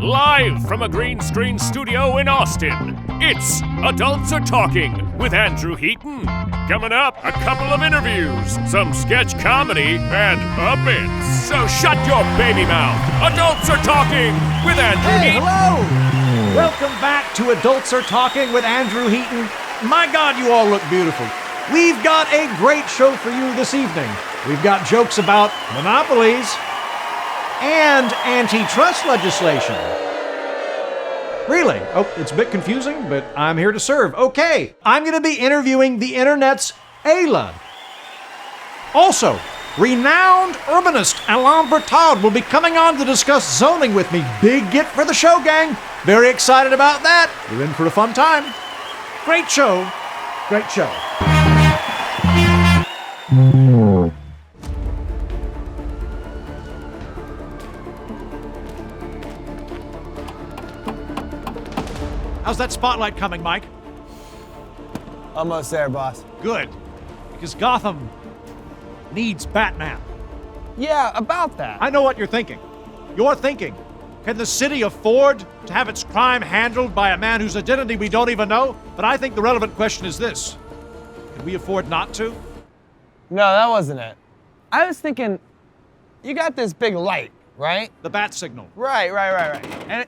Live from a green screen studio in Austin, it's Adults Are Talking with Andrew Heaton. Coming up, a couple of interviews, some sketch comedy, and a bit. So shut your baby mouth. Adults Are Talking with Andrew Heaton. Hello! Welcome back to Adults Are Talking with Andrew Heaton. My God, you all look beautiful. We've got a great show for you this evening. We've got jokes about monopolies and antitrust legislation. Really? Oh, it's a bit confusing, but I'm here to serve. Okay, I'm going to be interviewing the internet's Aella. Also, renowned urbanist Alain Bertaud will be coming on to discuss zoning with me. Big get for the show, gang. Very excited about that. You're in for a fun time. Great show. Great show. How's that spotlight coming, Mike? Almost there, boss. Good. Because Gotham needs Batman. Yeah, about that. I know what you're thinking. You're thinking, can the city afford to have its crime handled by a man whose identity we don't even know? But I think the relevant question is this. Can we afford not to? No, that wasn't it. I was thinking, you got this big light, right? The bat signal. Right. And,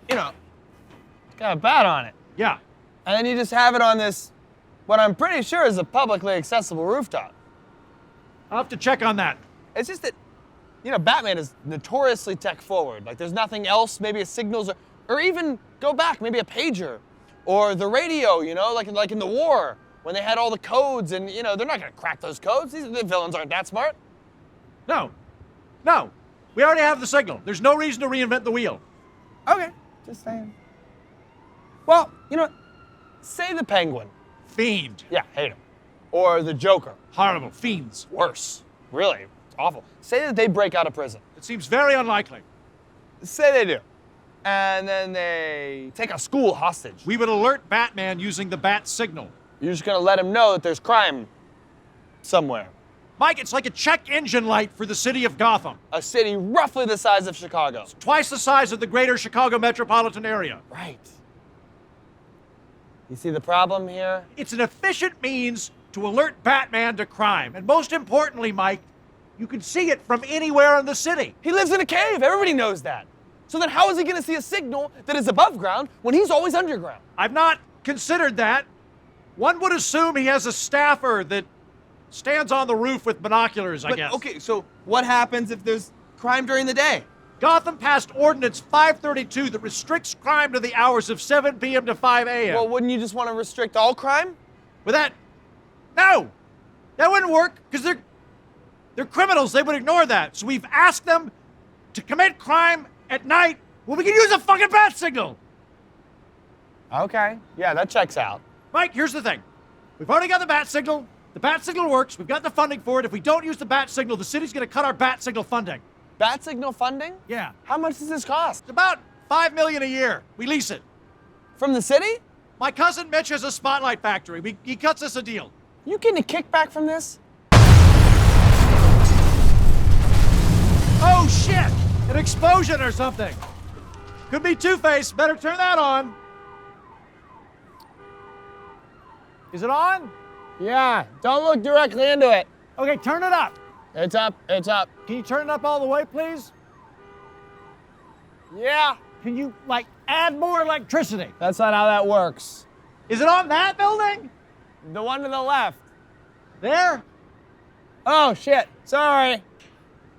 it's got a bat on it. Yeah. And then you just have it on this, what I'm pretty sure is a publicly accessible rooftop. I'll have to check on that. It's just that, Batman is notoriously tech forward. Like, there's nothing else, maybe a signals, or even go back, maybe a pager, or the radio, like in the war, when they had all the codes, and, they're not gonna crack those codes. The villains aren't that smart. No. We already have the signal. There's no reason to reinvent the wheel. Okay, just saying. Well, say the Penguin. Fiend. Yeah, hate him. Or the Joker. Horrible. Fiends. Worse. Really, it's awful. Say that they break out of prison. It seems very unlikely. Say they do. And then they take a school hostage. We would alert Batman using the bat signal. You're just gonna let him know that there's crime somewhere. Mike, it's like a check engine light for the city of Gotham. A city roughly the size of Chicago. It's twice the size of the greater Chicago metropolitan area. Right. You see the problem here? It's an efficient means to alert Batman to crime. And most importantly, Mike, you can see it from anywhere in the city. He lives in a cave. Everybody knows that. So then how is he gonna see a signal that is above ground when he's always underground? I've not considered that. One would assume he has a staffer that stands on the roof with binoculars, I guess. Okay, so what happens if there's crime during the day? Gotham passed Ordinance 532 that restricts crime to the hours of 7 p.m. to 5 a.m. Well, wouldn't you just want to restrict all crime? With that, no, that wouldn't work because they're criminals. They would ignore that. So we've asked them to commit crime at night when we can use a fucking bat signal. Okay, yeah, that checks out. Mike, here's the thing. We've already got the bat signal. The bat signal works. We've got the funding for it. If we don't use the bat signal, the city's going to cut our bat signal funding. Bat signal funding? Yeah. How much does this cost? It's about $5 million a year. We lease it. From the city? My cousin Mitch has a spotlight factory. He cuts us a deal. You getting a kickback from this? Oh, shit! An explosion or something. Could be Two-Face. Better turn that on. Is it on? Yeah, don't look directly into it. Okay, turn it up. It's up. Can you turn it up all the way, please? Yeah. Can you, add more electricity? That's not how that works. Is it on that building? The one to the left. There? Oh, shit. Sorry.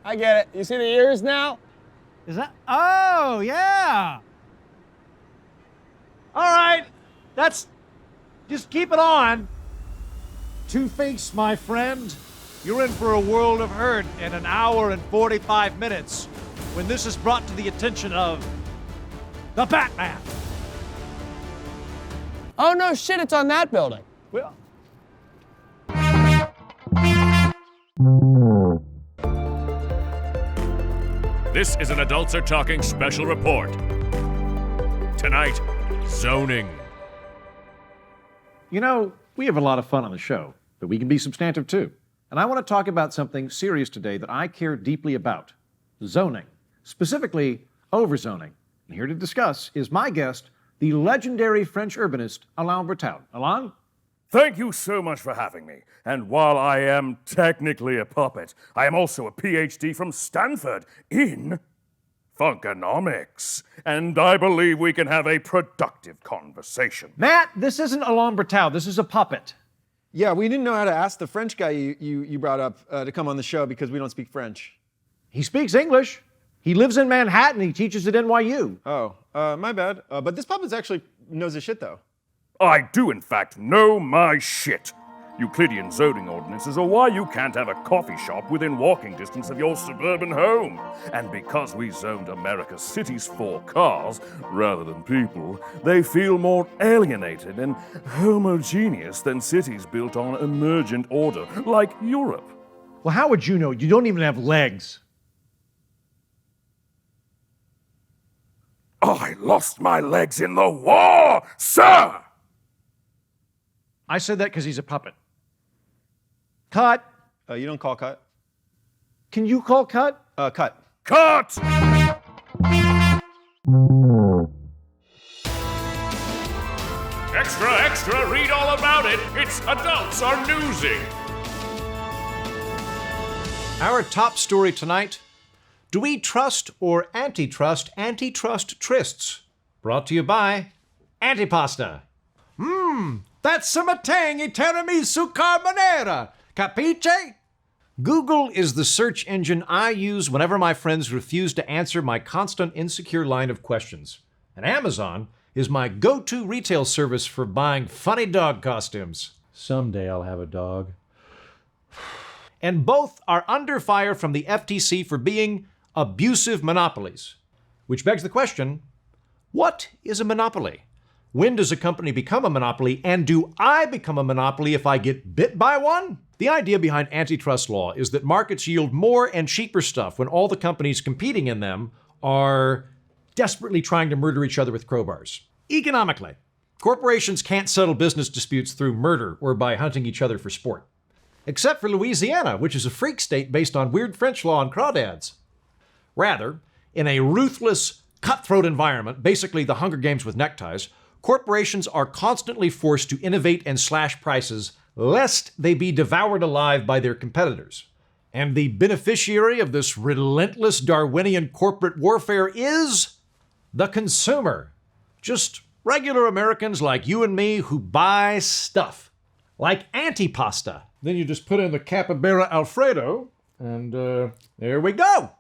I get it. You see the ears now? Is that? Oh, yeah. All right. Just keep it on. Two-Face, my friend. You're in for a world of hurt in an hour and 45 minutes when this is brought to the attention of the Batman. Oh, no shit, it's on that building. Well, This is an Adults Are Talking special report. Tonight, zoning. we have a lot of fun on the show, but we can be substantive too. And I want to talk about something serious today that I care deeply about: zoning. Specifically, overzoning. Here to discuss is my guest, the legendary French urbanist, Alain Bertal. Alain? Thank you so much for having me. And while I am technically a puppet, I am also a PhD from Stanford in Funkonomics. And I believe we can have a productive conversation. Matt, this isn't Alain Bertal. This is a puppet. Yeah, we didn't know how to ask the French guy you brought up to come on the show because we don't speak French. He speaks English. He lives in Manhattan. He teaches at NYU. Oh, my bad. But this puppet actually knows his shit, though. I do, in fact, know my shit. Euclidean zoning ordinances are why you can't have a coffee shop within walking distance of your suburban home. And because we zoned America's cities for cars rather than people, they feel more alienated and homogeneous than cities built on emergent order, like Europe. Well, how would you know? You don't even have legs. I lost my legs in the war, sir! I said that because he's a puppet. Cut. You don't call cut? Can you call cut? Cut. Cut! Extra, extra, read all about it. It's Adults Are Newsing. Our top story tonight, do we trust or antitrust antitrust trysts? Brought to you by Antipasta. That's some tangy tiramisu carbonara. Capiche? Google is the search engine I use whenever my friends refuse to answer my constant insecure line of questions. And Amazon is my go-to retail service for buying funny dog costumes. Someday I'll have a dog. And both are under fire from the FTC for being abusive monopolies. Which begs the question, what is a monopoly? When does a company become a monopoly, and do I become a monopoly if I get bit by one? The idea behind antitrust law is that markets yield more and cheaper stuff when all the companies competing in them are desperately trying to murder each other with crowbars. Economically, corporations can't settle business disputes through murder or by hunting each other for sport. Except for Louisiana, which is a freak state based on weird French law and crawdads. Rather, in a ruthless, cutthroat environment, basically the Hunger Games with neckties, corporations are constantly forced to innovate and slash prices lest they be devoured alive by their competitors. And the beneficiary of this relentless Darwinian corporate warfare is the consumer. Just regular Americans like you and me who buy stuff, like Antipasta. Then you just put in the capybara Alfredo, and there we go.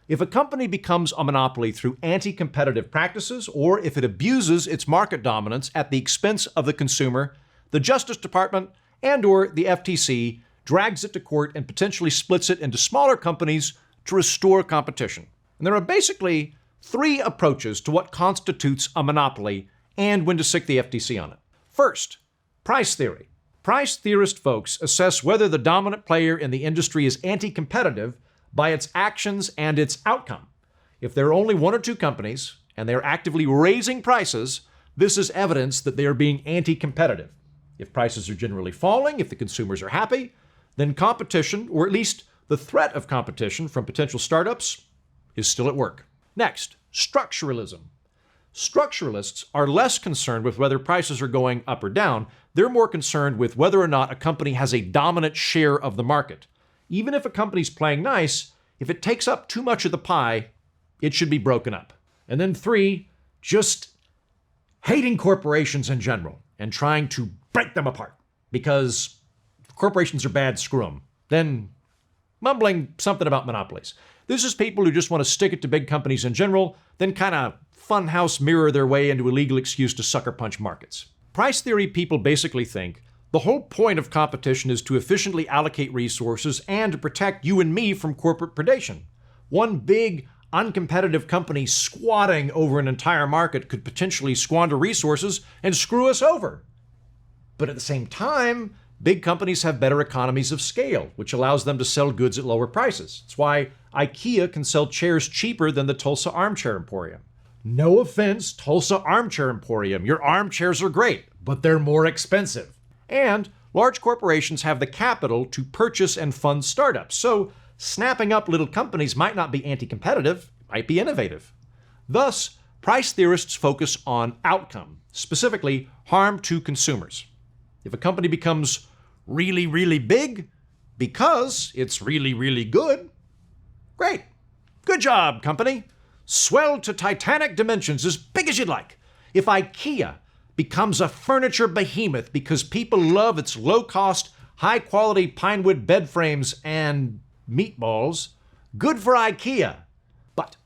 If a company becomes a monopoly through anti-competitive practices, or if it abuses its market dominance at the expense of the consumer, the Justice Department and/or the FTC drags it to court and potentially splits it into smaller companies to restore competition. And there are basically three approaches to what constitutes a monopoly and when to sic the FTC on it. First, price theory. Price theorist folks assess whether the dominant player in the industry is anti-competitive by its actions and its outcome. If there are only one or two companies and they're actively raising prices, this is evidence that they are being anti-competitive. If prices are generally falling, if the consumers are happy, then competition, or at least the threat of competition from potential startups, is still at work. Next, structuralism. Structuralists are less concerned with whether prices are going up or down. They're more concerned with whether or not a company has a dominant share of the market. Even if a company's playing nice, if it takes up too much of the pie, it should be broken up. And then three, just hating corporations in general and trying to break them apart because corporations are bad, screw them. Then mumbling something about monopolies. This is people who just want to stick it to big companies in general, then kind of funhouse mirror their way into a legal excuse to sucker punch markets. Price theory people basically think the whole point of competition is to efficiently allocate resources and to protect you and me from corporate predation. One big, uncompetitive company squatting over an entire market could potentially squander resources and screw us over. But at the same time, big companies have better economies of scale, which allows them to sell goods at lower prices. It's why IKEA can sell chairs cheaper than the Tulsa Armchair Emporium. No offense, Tulsa Armchair Emporium. Your armchairs are great, but they're more expensive. And large corporations have the capital to purchase and fund startups. So snapping up little companies might not be anti-competitive, it might be innovative. Thus, Price theorists focus on outcome, specifically harm to consumers. If a company becomes really, really big because it's really, really good, great. Good job, company. Swell to titanic dimensions, as big as you'd like. If IKEA becomes a furniture behemoth because people love its low-cost, high-quality pinewood bed frames and meatballs, good for IKEA. But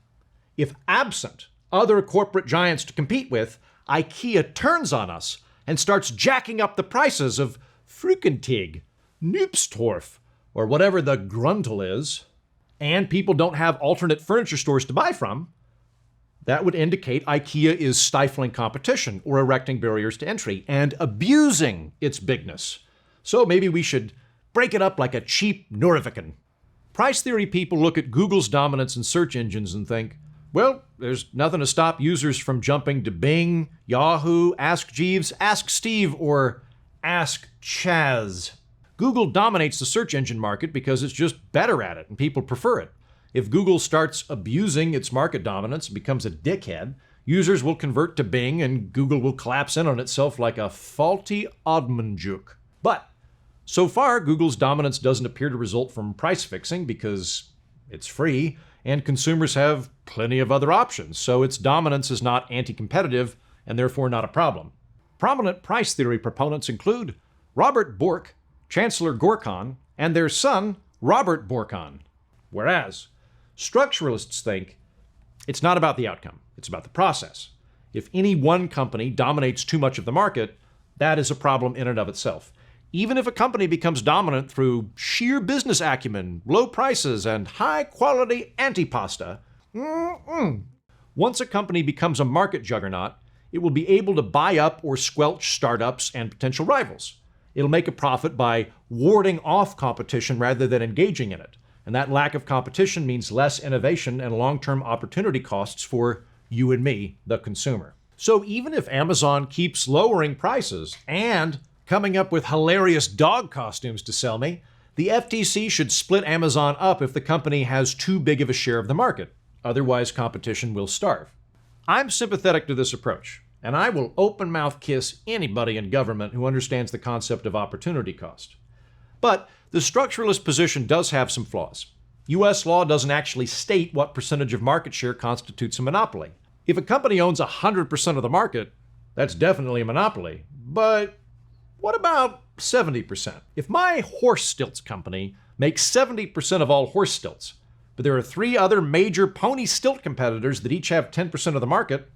if absent other corporate giants to compete with, IKEA turns on us and starts jacking up the prices of Frühkentig, Nübstorf, or whatever the Grundle is, and people don't have alternate furniture stores to buy from, that would indicate IKEA is stifling competition or erecting barriers to entry and abusing its bigness. So maybe we should break it up like a cheap Norwegian. Price theory people look at Google's dominance in search engines and think, well, there's nothing to stop users from jumping to Bing, Yahoo, Ask Jeeves, Ask Steve, or Ask Chaz. Google dominates the search engine market because it's just better at it and people prefer it. If Google starts abusing its market dominance and becomes a dickhead, users will convert to Bing and Google will collapse in on itself like a faulty Odmanjuk. But so far, Google's dominance doesn't appear to result from price fixing because it's free and consumers have plenty of other options, so its dominance is not anti-competitive and therefore not a problem. Prominent price theory proponents include Robert Bork, Chancellor Gorkon, and their son, Robert Borkon. Whereas structuralists think it's not about the outcome, it's about the process. If any one company dominates too much of the market, that is a problem in and of itself. Even if a company becomes dominant through sheer business acumen, low prices, and high-quality antipasta, once a company becomes a market juggernaut, it will be able to buy up or squelch startups and potential rivals. It'll make a profit by warding off competition rather than engaging in it. And that lack of competition means less innovation and long-term opportunity costs for you and me, the consumer. So even if Amazon keeps lowering prices and coming up with hilarious dog costumes to sell me, the FTC should split Amazon up if the company has too big of a share of the market. Otherwise, competition will starve. I'm sympathetic to this approach, and I will open-mouth kiss anybody in government who understands the concept of opportunity cost. But the structuralist position does have some flaws. U.S. law doesn't actually state what percentage of market share constitutes a monopoly. If a company owns 100% of the market, that's definitely a monopoly. But what about 70%? If my horse stilts company makes 70% of all horse stilts, but there are 3 other major pony stilt competitors that each have 10% of the market,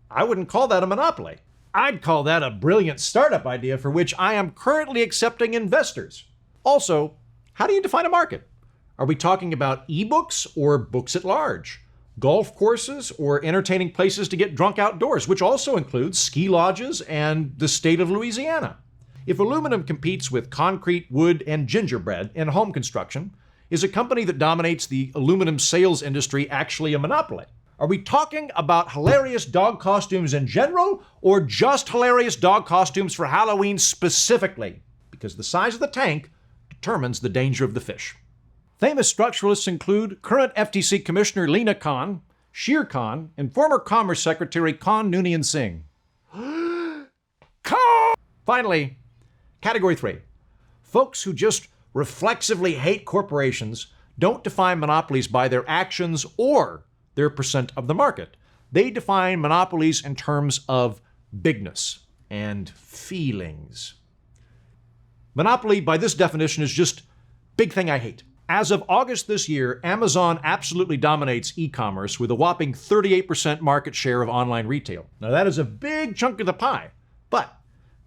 I wouldn't call that a monopoly. I'd call that a brilliant startup idea for which I am currently accepting investors. Also, how do you define a market? Are we talking about ebooks or books at large? Golf courses or entertaining places to get drunk outdoors, which also includes ski lodges and the state of Louisiana? If aluminum competes with concrete, wood, and gingerbread in home construction, is a company that dominates the aluminum sales industry actually a monopoly? Are we talking about hilarious dog costumes in general, or just hilarious dog costumes for Halloween specifically? Because the size of the tank determines the danger of the fish. Famous structuralists include current FTC Commissioner Lena Khan, Shere Khan, and former Commerce Secretary Khan Noonien Singh. Khan! Finally, Category 3. Folks who just reflexively hate corporations don't define monopolies by their actions or their percent of the market. They define monopolies in terms of bigness and feelings. Monopoly, by this definition, is just big thing I hate. As of August this year, Amazon absolutely dominates e-commerce with a whopping 38% market share of online retail. Now that is a big chunk of the pie, but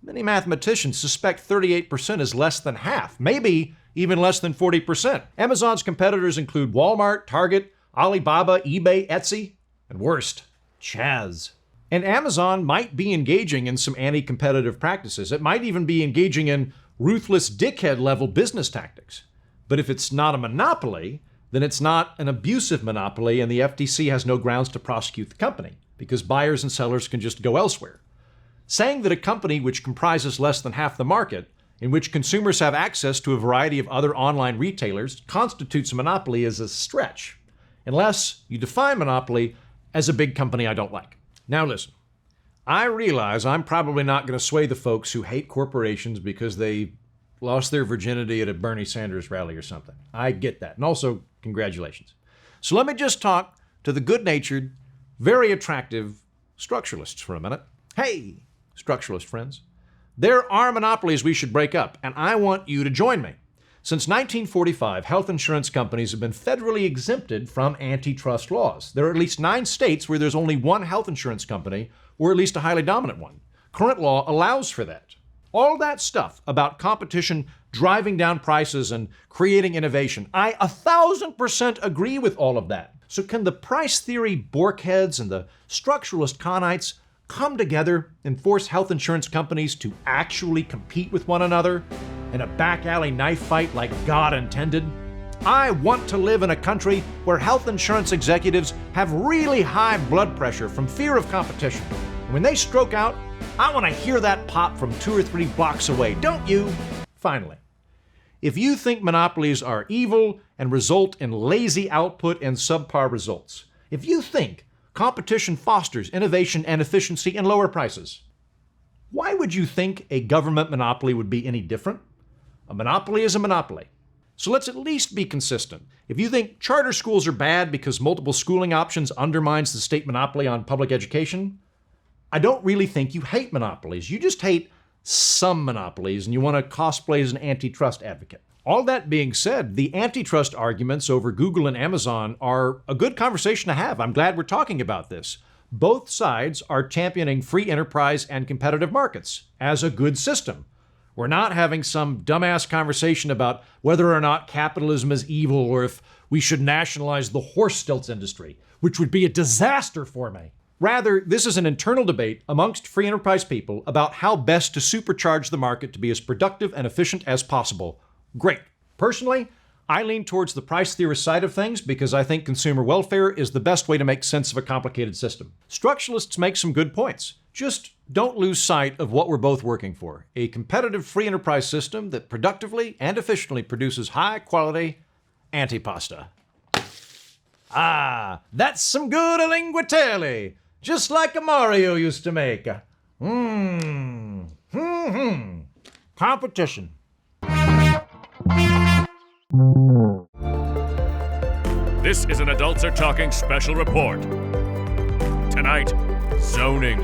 many mathematicians suspect 38% is less than half, maybe even less than 40%. Amazon's competitors include Walmart, Target, Alibaba, eBay, Etsy, and worst, Chaz. And Amazon might be engaging in some anti-competitive practices. It might even be engaging in ruthless dickhead-level business tactics. But if it's not a monopoly, then it's not an abusive monopoly, and the FTC has no grounds to prosecute the company, because buyers and sellers can just go elsewhere. Saying that a company which comprises less than half the market, in which consumers have access to a variety of other online retailers, constitutes a monopoly is a stretch, unless you define monopoly as a big company I don't like. Now listen, I realize I'm probably not going to sway the folks who hate corporations because they lost their virginity at a Bernie Sanders rally or something. I get that. And also, congratulations. So let me just talk to the good-natured, very attractive structuralists for a minute. Hey, structuralist friends. There are monopolies we should break up, and I want you to join me. Since 1945, health insurance companies have been federally exempted from antitrust laws. There are at least 9 states where there's only one health insurance company, or at least a highly dominant one. Current law allows for that. All that stuff about competition driving down prices and creating innovation, I 1,000% agree with all of that. So can the price theory borkheads and the structuralist connites come together and force health insurance companies to actually compete with one another in a back alley knife fight like God intended? I want to live in a country where health insurance executives have really high blood pressure from fear of competition. And when they stroke out, I want to hear that pop from 2 or 3 blocks away, don't you? Finally, if you think monopolies are evil and result in lazy output and subpar results, if you think competition fosters innovation and efficiency and lower prices, why would you think a government monopoly would be any different? A monopoly is a monopoly. So let's at least be consistent. If you think charter schools are bad because multiple schooling options undermines the state monopoly on public education, I don't really think you hate monopolies. You just hate some monopolies and you want to cosplay as an antitrust advocate. All that being said, the antitrust arguments over Google and Amazon are a good conversation to have. I'm glad we're talking about this. Both sides are championing free enterprise and competitive markets as a good system. We're not having some dumbass conversation about whether or not capitalism is evil or if we should nationalize the horse stilts industry, which would be a disaster for me. Rather, this is an internal debate amongst free enterprise people about how best to supercharge the market to be as productive and efficient as possible. Great. Personally, I lean towards the price theorist side of things because I think consumer welfare is the best way to make sense of a complicated system. Structuralists make some good points. Just don't lose sight of what we're both working for. A competitive free enterprise system that productively and efficiently produces high-quality antipasta. Ah, that's some good linguatelli, just like a Mario used to make. Competition. This is an Adults Are Talking special report. Tonight, zoning.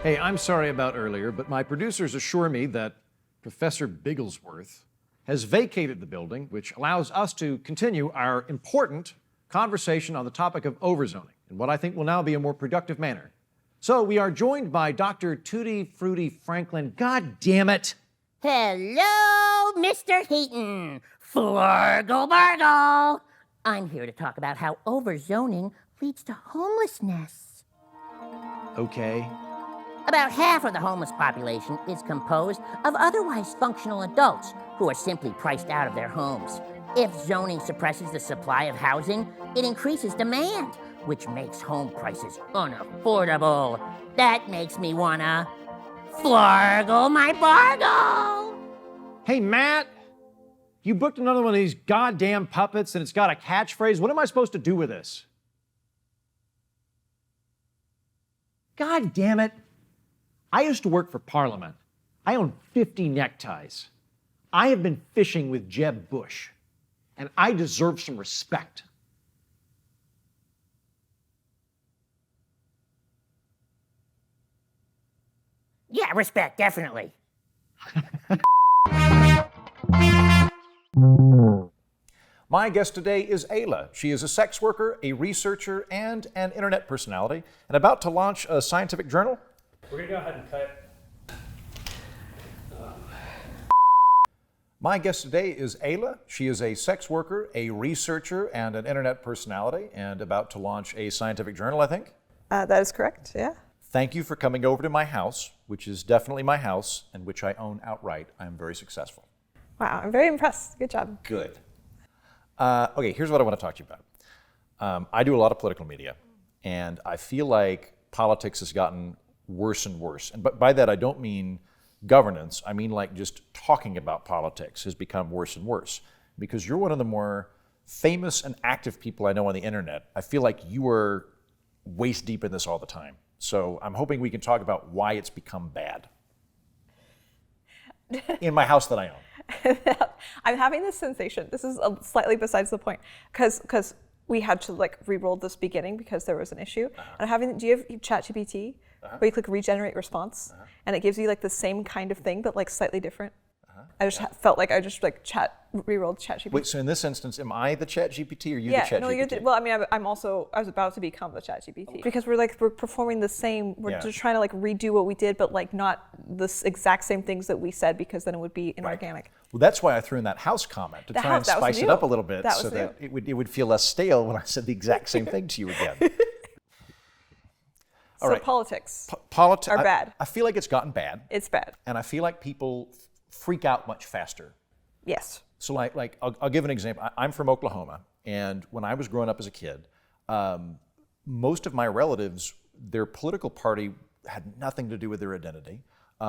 Hey, I'm sorry about earlier, but my producers assure me that Professor Bigglesworth has vacated the building, which allows us to continue our important conversation on the topic of overzoning in what I think will now be a more productive manner. So we are joined by Dr. Tutti Frutti Franklin. God damn it! Hello, Mr. Heaton. Flurgle Bargle. I'm here to talk about how overzoning leads to homelessness. Okay. About half of the homeless population is composed of otherwise functional adults who are simply priced out of their homes. If zoning suppresses the supply of housing, it increases demand, which makes home prices unaffordable. That makes me wanna flurgle my bargle. Hey, Matt, you booked another one of these goddamn puppets and it's got a catchphrase. What am I supposed to do with this? God damn it. I used to work for Parliament. I own 50 neckties. I have been fishing with Jeb Bush, and I deserve some respect. Yeah, respect, definitely. My guest today is Aella. She is a sex worker, a researcher, and an internet personality, and about to launch a scientific journal. We're gonna go ahead and cut. My guest today is Aella. She is a sex worker, a researcher, and an internet personality, and about to launch a scientific journal, I think. That is correct, yeah. Thank you for coming over to my house, which is definitely my house, and which I own outright. I am very successful. Wow, I'm very impressed. Good job. Good. Okay, here's what I want to talk to you about. I do a lot of political media, and I feel like politics has gotten worse and worse. And by that, I don't mean governance. I mean like just talking about politics has become worse and worse. Because you're one of the more famous and active people I know on the internet. I feel like you are waist deep in this all the time. So I'm hoping we can talk about why it's become bad in my house that I own. I'm having this sensation. This is slightly besides the point, because we had to like re-roll this beginning because there was an issue. And do you have ChatGPT where you click regenerate response and it gives you like the same kind of thing but like slightly different? I just felt like I just like re-rolled ChatGPT. Wait, so in this instance, am I the ChatGPT or you the ChatGPT? Yeah, no, you're well, I mean, I was about to become the ChatGPT because we're performing the same. We're just trying to like redo what we did, but like not the exact same things that we said because then it would be inorganic. Well, that's why I threw in that house comment to try and spice it up a little bit so that it would feel less stale when I said the exact same thing to you again. All right. Politics Politics are bad. I feel like it's gotten bad. It's bad. And I feel like people freak out much faster. Yes. So like I'll give an example. I'm from Oklahoma, and when I was growing up as a kid, most of my relatives, their political party had nothing to do with their identity.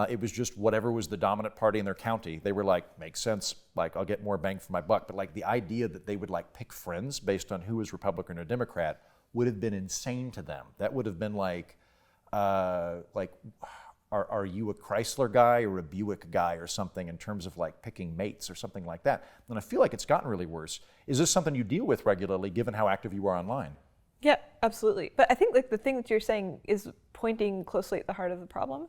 It was just whatever was the dominant party in their county. They were like, makes sense, like I'll get more bang for my buck. But like the idea that they would like pick friends based on who was Republican or Democrat would have been insane to them. That would have been like are you a Chrysler guy or a Buick guy or something in terms of like picking mates or something like that. And I feel like it's gotten really worse. Is this something you deal with regularly given how active you are online? Yeah, absolutely. But I think like the thing that you're saying is pointing closely at the heart of the problem.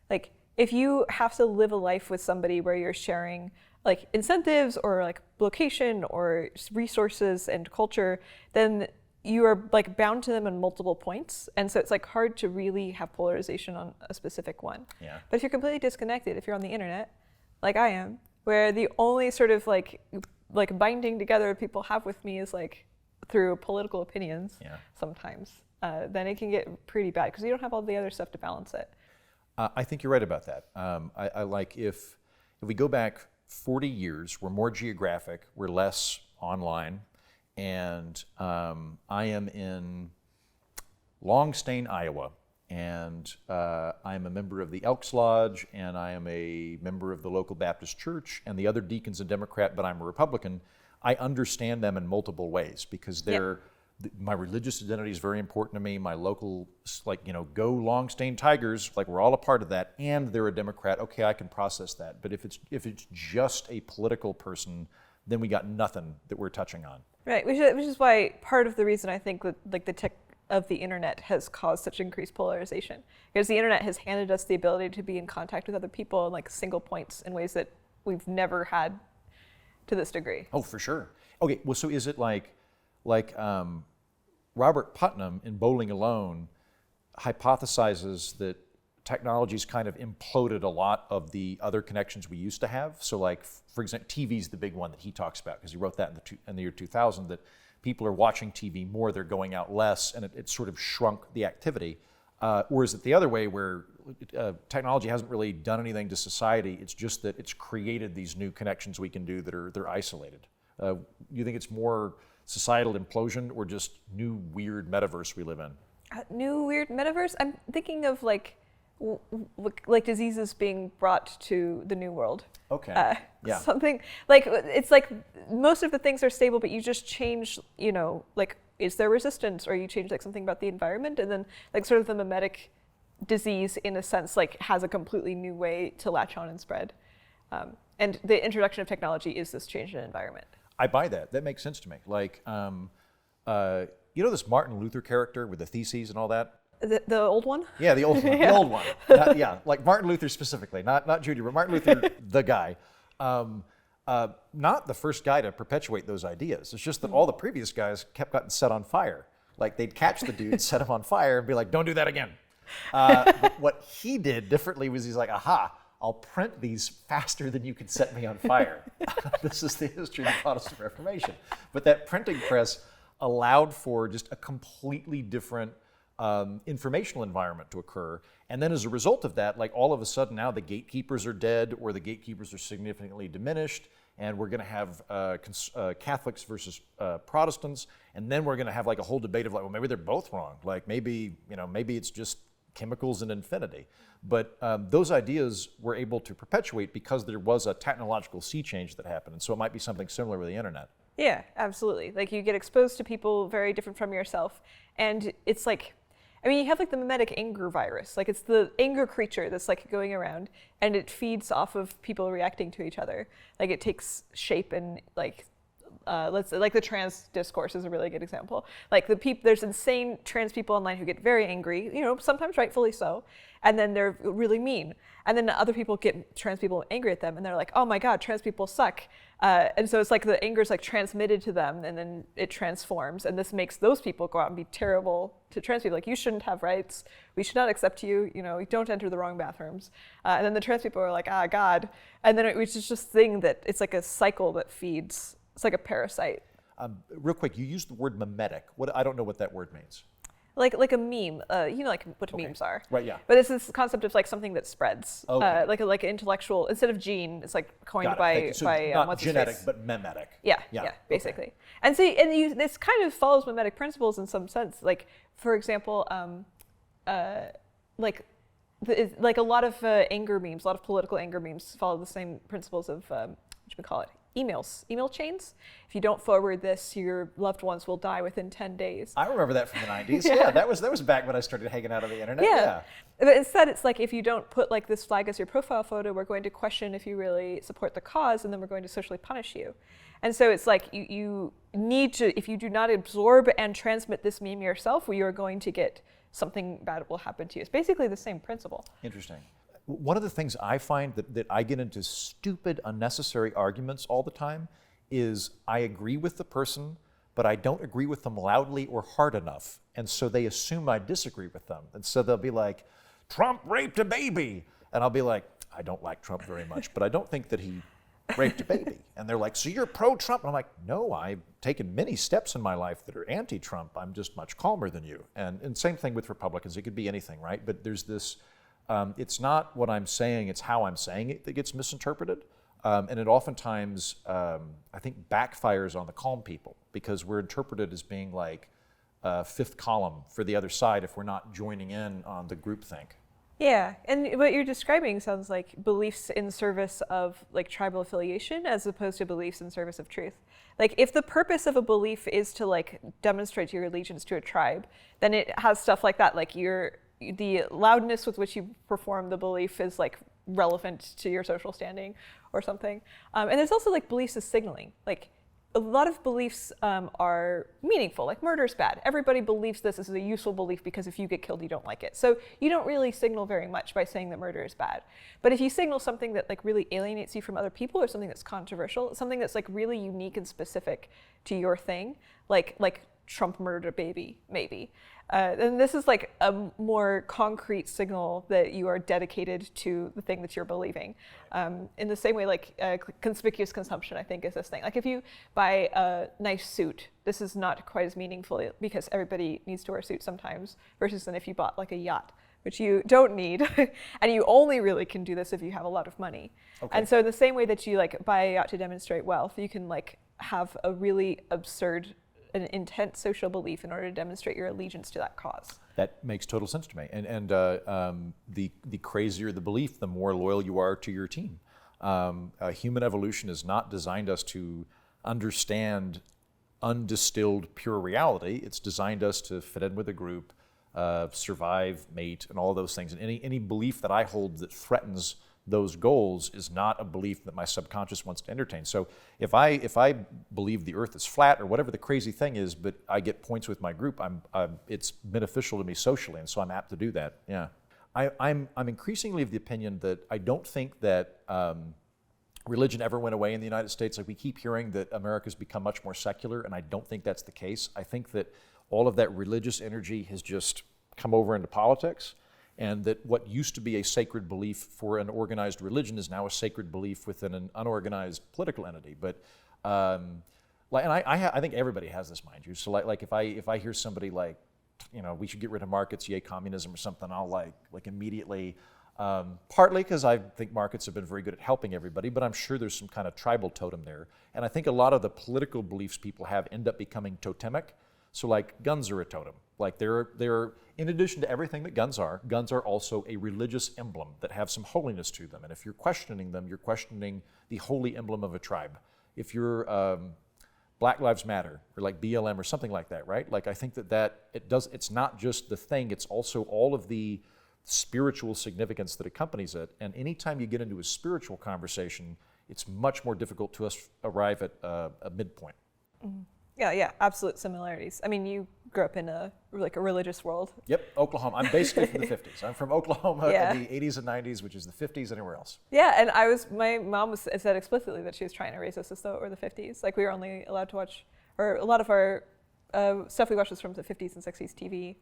Like if you have to live a life with somebody where you're sharing like incentives or like location or resources and culture, then you are like bound to them in multiple points. And so it's like hard to really have polarization on a specific one. Yeah. But if you're completely disconnected, if you're on the internet, like I am, where the only sort of like binding together people have with me is like through political opinions sometimes, then it can get pretty bad because you don't have all the other stuff to balance it. I think you're right about that. I like if we go back 40 years, we're more geographic, we're less online, and I am in Longstain, Iowa, and I'm a member of the Elks Lodge, and I am a member of the local Baptist church, and the other deacon's a Democrat, but I'm a Republican. I understand them in multiple ways because my religious identity is very important to me. My local, go Longstain Tigers, like we're all a part of that, and they're a Democrat. Okay, I can process that. But if it's just a political person, then we got nothing that we're touching on. Right, which is why part of the reason I think that like the tech of the internet has caused such increased polarization, because the internet has handed us the ability to be in contact with other people in like single points in ways that we've never had to this degree. Oh, for sure. Okay, well, so is it like Robert Putnam in Bowling Alone hypothesizes that technology's kind of imploded a lot of the other connections we used to have. So like, for example, TV's the big one that he talks about because he wrote that in the year 2000, that people are watching TV more, they're going out less, and it sort of shrunk the activity. Or is it the other way where technology hasn't really done anything to society, it's just that it's created these new connections we can do that they're isolated? You think it's more societal implosion or just new weird metaverse we live in? New weird metaverse? I'm thinking of like diseases being brought to the new world. Okay. Yeah. Something like it's like most of the things are stable, but you just change, like is there resistance, or you change like something about the environment, and then like sort of the mimetic disease in a sense like has a completely new way to latch on and spread. And the introduction of technology is this change in environment. I buy that. That makes sense to me. Like, this Martin Luther character with the theses and all that? The old one? Yeah, the old one. The old one. Like Martin Luther specifically, not Judy, but Martin Luther, the guy. Not the first guy to perpetuate those ideas. It's just that all the previous guys kept getting set on fire. Like they'd catch the dude, set him on fire, and be like, "Don't do that again." But what he did differently was he's like, "Aha! I'll print these faster than you can set me on fire." This is the history of the Protestant Reformation. But that printing press allowed for just a completely different informational environment to occur. And then as a result of that, like all of a sudden now the gatekeepers are dead or the gatekeepers are significantly diminished, and we're going to have Catholics versus Protestants, and then we're going to have like a whole debate of like, well, maybe they're both wrong. Like maybe it's just chemicals and infinity. But those ideas were able to perpetuate because there was a technological sea change that happened. And so it might be something similar with the internet. Yeah, absolutely. Like you get exposed to people very different from yourself. And it's like, I mean, you have like the mimetic anger virus. Like it's the anger creature that's like going around, and it feeds off of people reacting to each other. Like it takes shape and like, like the trans discourse is a really good example. Like there's insane trans people online who get very angry, you know, sometimes rightfully so, and then they're really mean. And then other people get trans people angry at them, and they're like, oh my God, trans people suck. And so it's like the anger is like transmitted to them, and then it transforms, and this makes those people go out and be terrible to trans people. Like, you shouldn't have rights. We should not accept you. You know, don't enter the wrong bathrooms. And then the trans people are like, ah, God. And then it's just this thing that it's like a cycle that feeds. It's like a parasite. Real quick, you used the word mimetic. I don't know what that word means. Like a meme, you know, like what memes are. Right, yeah. But it's this concept of like something that spreads. Okay. Like an intellectual, instead of gene, it's like coined by So not what's his genetic, face? but mimetic. Yeah, basically. And see, this kind of follows mimetic principles in some sense. Like, for example, like a lot of anger memes, a lot of political anger memes follow the same principles of what should we call it? Email chains. If you don't forward this, your loved ones will die within 10 days. I remember that from the 90s. Yeah, that was back when I started hanging out on the internet. Yeah. But instead, it's like, if you don't put like this flag as your profile photo, we're going to question if you really support the cause, and then we're going to socially punish you. And so it's like you need to, if you do not absorb and transmit this meme yourself, you are going to get something bad will happen to you. It's basically the same principle. Interesting. One of the things I find that I get into stupid, unnecessary arguments all the time is I agree with the person, but I don't agree with them loudly or hard enough. And so they assume I disagree with them. And so they'll be like, Trump raped a baby. And I'll be like, I don't like Trump very much, but I don't think that he raped a baby. And they're like, so you're pro-Trump? And I'm like, no, I've taken many steps in my life that are anti-Trump. I'm just much calmer than you. And same thing with Republicans. It could be anything, right? But there's this, it's not what I'm saying, it's how I'm saying it that gets misinterpreted. And it oftentimes, I think, backfires on the calm people, because we're interpreted as being like fifth column for the other side if we're not joining in on the groupthink. Yeah, and what you're describing sounds like beliefs in service of like tribal affiliation as opposed to beliefs in service of truth. Like, if the purpose of a belief is to like demonstrate your allegiance to a tribe, then it has stuff like that. Like the loudness with which you perform the belief is like relevant to your social standing or something. And there's also like beliefs as signaling. Like, a lot of beliefs are meaningful, like murder is bad. Everybody believes this is a useful belief because if you get killed, you don't like it. So you don't really signal very much by saying that murder is bad. But if you signal something that like really alienates you from other people, or something that's controversial, something that's like really unique and specific to your thing, like Trump murdered a baby, maybe. And this is like a more concrete signal that you are dedicated to the thing that you're believing. In the same way, like conspicuous consumption, I think, is this thing. Like, if you buy a nice suit, this is not quite as meaningful because everybody needs to wear suits sometimes, versus than if you bought like a yacht, which you don't need, and you only really can do this if you have a lot of money. Okay. And so in the same way that you like buy a yacht to demonstrate wealth, you can like have a really absurd, an intense social belief in order to demonstrate your allegiance to that cause. That makes total sense to me. And the crazier the belief, the more loyal you are to your team. Human evolution has not designed us to understand undistilled pure reality. It's designed us to fit in with a group, survive, mate, and all those things. And any belief that I hold that threatens those goals is not a belief that my subconscious wants to entertain. So if I believe the earth is flat or whatever the crazy thing is, but I get points with my group, it's beneficial to me socially, and so I'm apt to do that. Yeah, I'm increasingly of the opinion that I don't think that religion ever went away in the United States. Like, we keep hearing that America's become much more secular, and I don't think that's the case. I think that all of that religious energy has just come over into politics, and that what used to be a sacred belief for an organized religion is now a sacred belief within an unorganized political entity. But I think everybody has this, mind you. So like if I hear somebody like, you know, we should get rid of markets, yay communism or something, I'll like immediately. Partly because I think markets have been very good at helping everybody, but I'm sure there's some kind of tribal totem there. And I think a lot of the political beliefs people have end up becoming totemic. So like, guns are a totem. Like, they're in addition to everything that guns are also a religious emblem that have some holiness to them. And if you're questioning them, you're questioning the holy emblem of a tribe. If you're Black Lives Matter or like BLM or something like that, right? Like I think it's not just the thing, it's also all of the spiritual significance that accompanies it. And anytime you get into a spiritual conversation, it's much more difficult to us arrive at a midpoint. Mm-hmm. Yeah, absolute similarities. I mean, you grew up in a religious world. Yep, Oklahoma. I'm basically from the 50s. I'm from Oklahoma in the 80s and 90s, which is the 50s anywhere else. Yeah, and my mom said explicitly that she was trying to raise us as though it were the 50s. Like we were only allowed to watch, or a lot of our stuff we watched was from the 50s and 60s TV,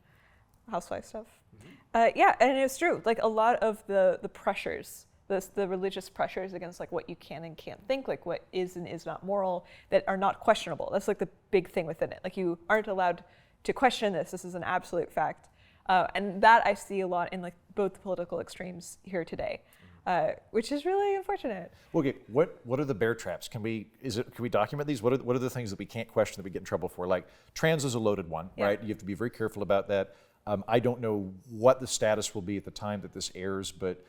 housewife stuff. Mm-hmm. Yeah, and it's true. Like a lot of the pressures, the religious pressures against like what you can and can't think, like what is and is not moral, that are not questionable. That's like the big thing within it. Like you aren't allowed to question this. This is an absolute fact. And that I see a lot in like both the political extremes here today, which is really unfortunate. Okay, what are the bear traps? Can we document these? What are the things that we can't question that we get in trouble for? Like trans is a loaded one, right? You have to be very careful about that. I don't know what the status will be at the time that this airs, but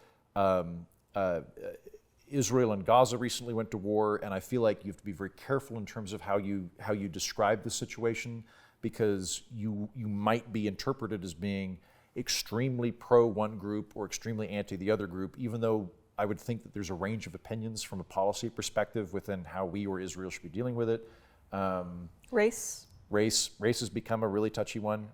Israel and Gaza recently went to war, and I feel like you have to be very careful in terms of how you describe the situation, because you might be interpreted as being extremely pro one group or extremely anti the other group, even though I would think that there's a range of opinions from a policy perspective within how we or Israel should be dealing with it. Race has become a really touchy one.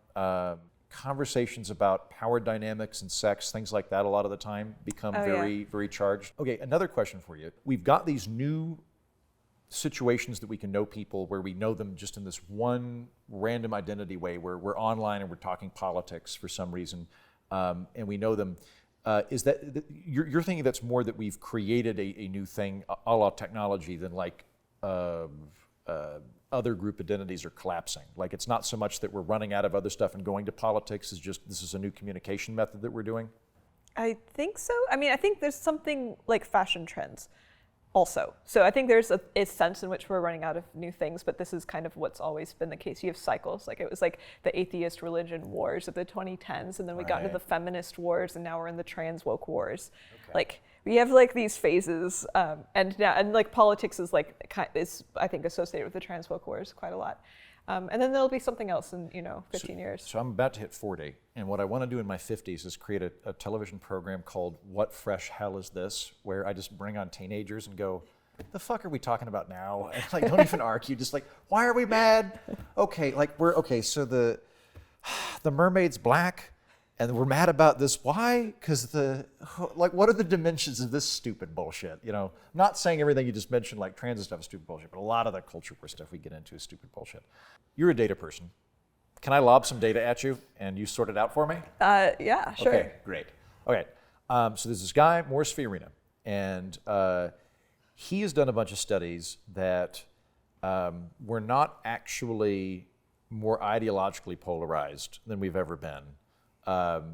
Conversations about power dynamics and sex, things like that, a lot of the time become very charged. Okay, another question for you. We've got these new situations that we can know people where we know them just in this one random identity way, where we're online and we're talking politics for some reason, and we know them. Is that you're thinking that's more that we've created a new thing, a la technology, than like other group identities are collapsing? Like it's not so much that we're running out of other stuff and going to politics, it's just this is a new communication method that we're doing? I think so. I mean, I think there's something like fashion trends also. So I think there's a sense in which we're running out of new things, but this is kind of what's always been the case. You have cycles. Like it was like the atheist religion wars of the 2010s, and then we got into the feminist wars, and now we're in the trans woke wars. Okay. Like we have like these phases, and like politics is I think associated with the trans woke wars quite a lot. And then there'll be something else in 15 years. So I'm about to hit 40, and what I want to do in my 50s is create a television program called What Fresh Hell Is This?, where I just bring on teenagers and go, the fuck are we talking about now? And like don't even argue, just like, why are we mad? Okay, like so the mermaid's black, and we're mad about this. Why? Because what are the dimensions of this stupid bullshit? I'm not saying everything you just mentioned, like trans stuff, is stupid bullshit, but a lot of the culture war stuff we get into is stupid bullshit. You're a data person. Can I lob some data at you and you sort it out for me? Yeah, sure. Okay, great. Okay, so there's this guy, Morris Fiorina, and he has done a bunch of studies that we're not actually more ideologically polarized than we've ever been.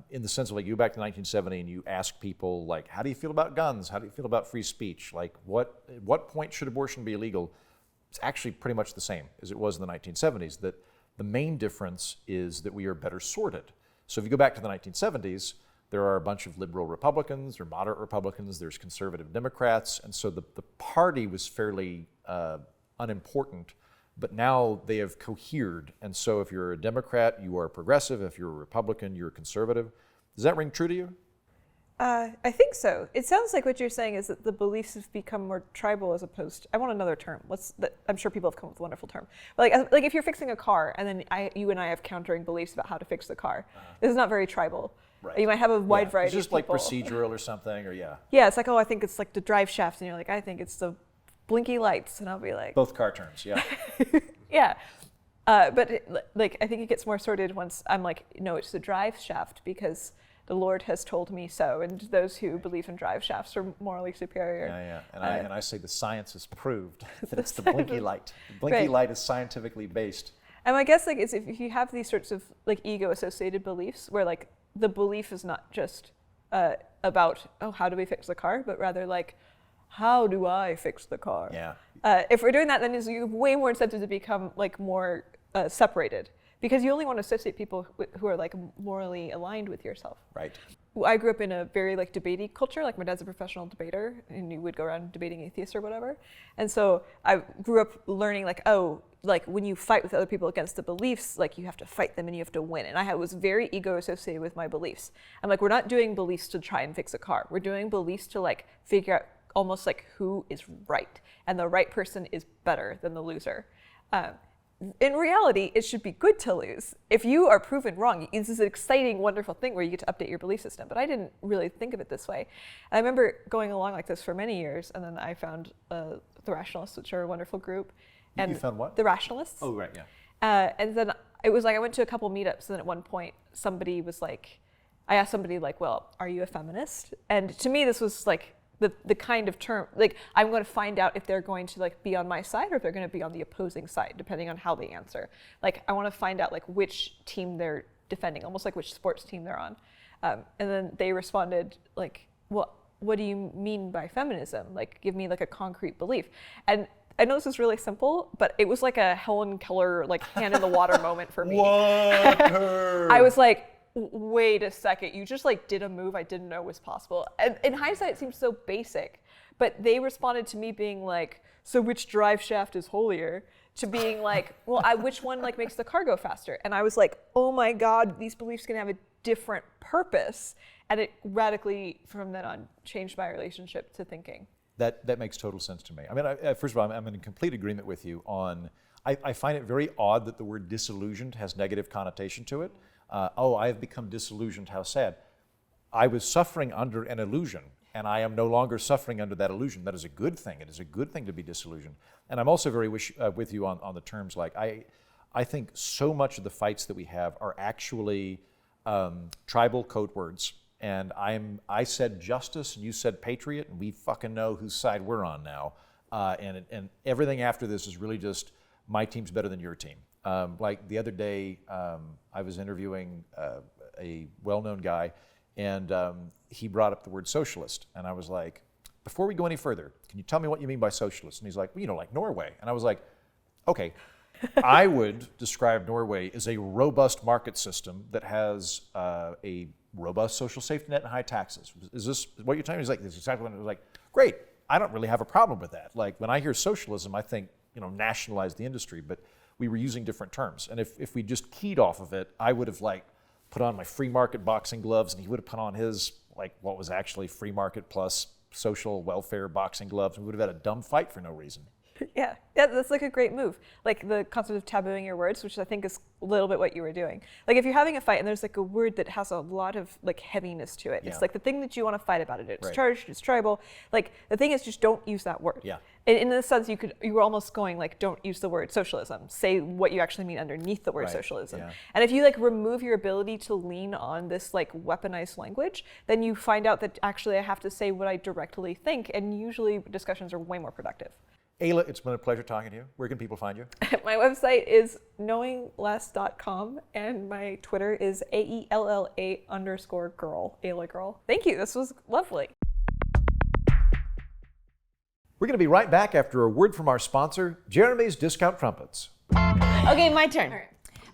In the sense of like you go back to 1970 and you ask people like, how do you feel about guns? How do you feel about free speech? Like at what point should abortion be illegal? It's actually pretty much the same as it was in the 1970s, that the main difference is that we are better sorted. So if you go back to the 1970s, there are a bunch of liberal Republicans or moderate Republicans, there's conservative Democrats, and so the party was fairly unimportant. But now they have cohered, and so if you're a Democrat, you are progressive. If you're a Republican, you're conservative. Does that ring true to you? I think so. It sounds like what you're saying is that the beliefs have become more tribal as opposed to, I want another term. I'm sure people have come up with a wonderful term. But like if you're fixing a car, and then you and I have countering beliefs about how to fix the car, this is not very tribal. Right. You might have a wide variety it's just of people. like procedural or something, or Yeah, it's like, I think it's like the drive shafts, and you're like, I think it's the blinky lights, and I'll be like... Both car terms, yeah. Yeah. But I think it gets more sorted once I'm like, no, it's the drive shaft because the Lord has told me so, and those who believe in drive shafts are morally superior. Yeah. And I say the science has proved that it's the blinky light. The blinky light is scientifically based. And I guess it's if you have these sorts of like ego-associated beliefs where like the belief is not just about, how do we fix the car, but rather like, how do I fix the car? Yeah. If we're doing that, then you have way more incentive to become like more separated, because you only want to associate people who are like morally aligned with yourself. Right. I grew up in a very like debatey culture. Like my dad's a professional debater, and he would go around debating atheists or whatever. And so I grew up learning like, oh, like when you fight with other people against the beliefs, like you have to fight them and you have to win. And I was very ego associated with my beliefs. I'm like, we're not doing beliefs to try and fix a car. We're doing beliefs to like figure out almost like who is right, and the right person is better than the loser. In reality, it should be good to lose. If you are proven wrong, this is an exciting, wonderful thing where you get to update your belief system. But I didn't really think of it this way. And I remember going along like this for many years, and then I found the Rationalists, which are a wonderful group. And you found what? The Rationalists. Oh, right, yeah. And then it was like I went to a couple meetups, and then at one point somebody was like, I asked somebody like, well, are you a feminist? And to me, this was like the kind of term, like I'm going to find out if they're going to like be on my side or if they're going to be on the opposing side, depending on how they answer. Like I want to find out like which team they're defending, almost like which sports team they're on. And then they responded like, well, what do you mean by feminism? Like give me like a concrete belief. And I know this is really simple, but it was like a Helen Keller like hand in the water moment for me. I was like, wait a second, you just like did a move I didn't know was possible. And in hindsight, it seems so basic, but they responded to me being like, so which drive shaft is holier? To being like, well, which one like makes the car go faster? And I was like, oh my God, these beliefs can have a different purpose. And it radically, from then on, changed my relationship to thinking. That makes total sense to me. I mean, first of all, I'm in complete agreement with you on, I find it very odd that the word disillusioned has negative connotation to it. I have become disillusioned, how sad. I was suffering under an illusion, and I am no longer suffering under that illusion. That is a good thing. It is a good thing to be disillusioned. And I'm also very with you on the terms like, I think so much of the fights that we have are actually tribal code words. And I said justice, and you said patriot, and we fucking know whose side we're on now. And everything after this is really just, my team's better than your team. Like the other day, I was interviewing a well-known guy, and he brought up the word socialist. And I was like, before we go any further, can you tell me what you mean by socialist? And he's like, well, you know, like Norway. And I was like, okay, I would describe Norway as a robust market system that has a robust social safety net and high taxes. Is this what you're telling me? He's like, this is exactly what I was like, great, I don't really have a problem with that. Like when I hear socialism, I think, you know, nationalize the industry, but we were using different terms. And if we just keyed off of it, I would have like put on my free market boxing gloves, and he would have put on his like what was actually free market plus social welfare boxing gloves. We would have had a dumb fight for no reason. Yeah, that's like a great move. Like the concept of tabooing your words, which I think is a little bit what you were doing. Like if you're having a fight and there's like a word that has a lot of like heaviness to it, it's like the thing that you want to fight about it. It's charged, it's tribal. Like the thing is, just don't use that word. Yeah. In the sense, you were almost going like, don't use the word socialism. Say what you actually mean underneath the word socialism. Yeah. And if you like remove your ability to lean on this like weaponized language, then you find out that actually I have to say what I directly think, and usually discussions are way more productive. Aella, it's been a pleasure talking to you. Where can people find you? My website is knowingless.com, and my Twitter is AELLA_girl, Aella girl. Thank you, this was lovely. We're going to be right back after a word from our sponsor, Jeremy's Discount Trumpets. Okay, my turn.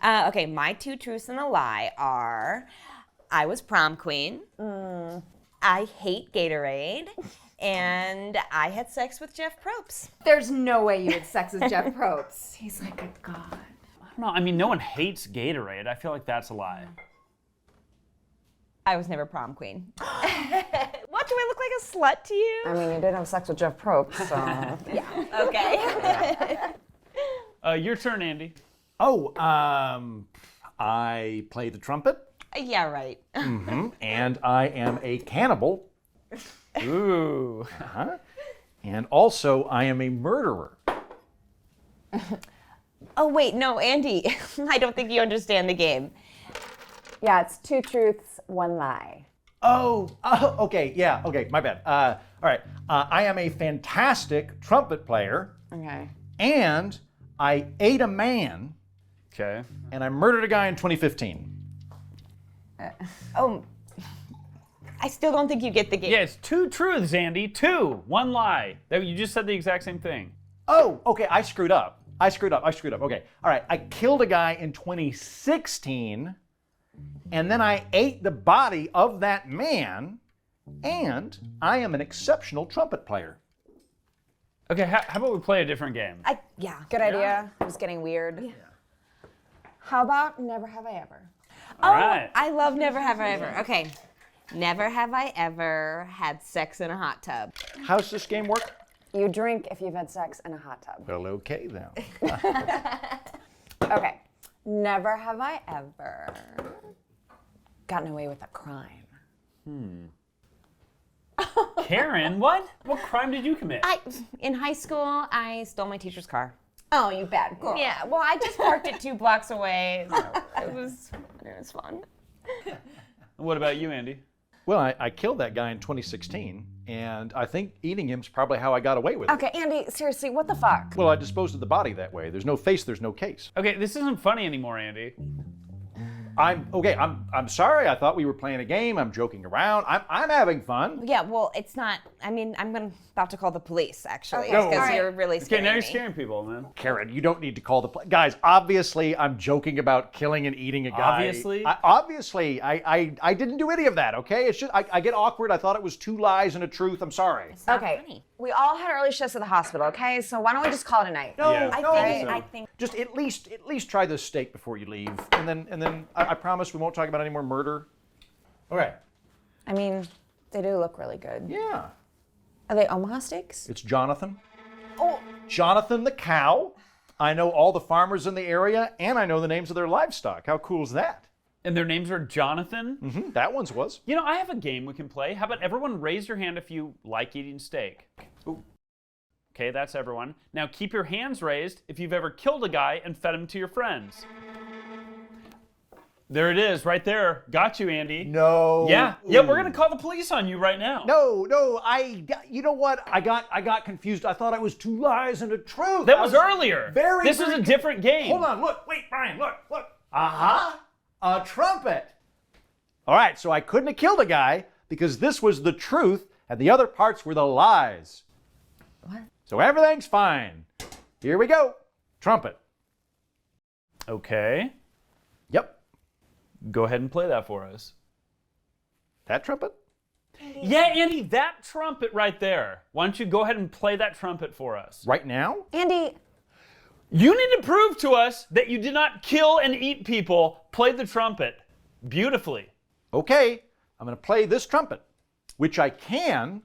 Okay, my two truths and a lie are, I was prom queen, I hate Gatorade, and I had sex with Jeff Probst. There's no way you had sex with Jeff Probst. He's like a god. I don't know. I mean, no one hates Gatorade. I feel like that's a lie. I was never prom queen. What, do I look like a slut to you? I mean, you did have sex with Jeff Probst, so. Yeah, okay. Your turn, Andy. Oh, I play the trumpet. Yeah, right. And I am a cannibal. Ooh. And also, I am a murderer. Oh, wait, no, Andy. I don't think you understand the game. Yeah, it's 2 truths, 1 lie. Okay, yeah, okay, my bad. All right, I am a fantastic trumpet player. Okay. And I ate a man. Okay. And I murdered a guy in 2015. I still don't think you get the game. Yeah, it's 2 truths, Andy. 2, 1 lie. You just said the exact same thing. Oh, okay, I screwed up. Okay, all right, I killed a guy in 2016. and then I ate the body of that man, and I am an exceptional trumpet player. Okay, how about we play a different game? Yeah, good idea. It was getting weird. Yeah. How about never have I ever? All right. I love never have I ever. Okay. Never have I ever had sex in a hot tub. How's this game work? You drink if you've had sex in a hot tub. Well, okay then. Okay. Never have I ever gotten away with a crime. Karen, what? What crime did you commit? In high school, I stole my teacher's car. Oh, you bad girl. Yeah, well, I just parked it 2 blocks away. So it was fun. What about you, Andy? Well, I killed that guy in 2016, and I think eating him's probably how I got away with it. Okay, Andy, seriously, what the fuck? Well, I disposed of the body that way. There's no face, there's no case. Okay, this isn't funny anymore, Andy. I'm sorry. I thought we were playing a game. I'm joking around. I'm having fun. Yeah, well, it's not. I mean, I'm about to call the police, actually, Okay. because All right. you're really Okay, scaring now you're me. scaring people, man. Karen, you don't need to call the guys. Obviously, I'm joking about killing and eating a guy. Obviously? I didn't do any of that. Okay, it's just I get awkward. I thought it was 2 lies and a truth. I'm sorry. It's not Okay, funny. we all had early shifts at the hospital, okay? So why don't we just call it a night? No, Yeah. I think. Just at least try this steak before you leave, and then I promise we won't talk about any more murder. Okay. I mean, they do look really good. Yeah. Are they Omaha steaks? It's Jonathan. Oh, Jonathan the cow. I know all the farmers in the area, and I know the names of their livestock. How cool is that? And their names are Jonathan? Mm-hmm. That one's was. You know, I have a game we can play. How about everyone raise your hand if you like eating steak? Ooh. Okay, that's everyone. Now keep your hands raised if you've ever killed a guy and fed him to your friends. There it is, right there. Got you, Andy. No. Yeah, we're gonna call the police on you right now. No, you know what? I got confused. I thought it was 2 lies and a truth. That was earlier. This is a different game. Hold on, look, wait, Brian, look. A trumpet. All right, so I couldn't have killed a guy because this was the truth and the other parts were the lies. What? So everything's fine. Here we go. Trumpet. Okay. Yep. Go ahead and play that for us. That trumpet? Yeah, Andy, that trumpet right there. Why don't you go ahead and play that trumpet for us? Right now? Andy, You need to prove to us that you did not kill and eat people. Play the trumpet beautifully. Okay, I'm going to play this trumpet, which I can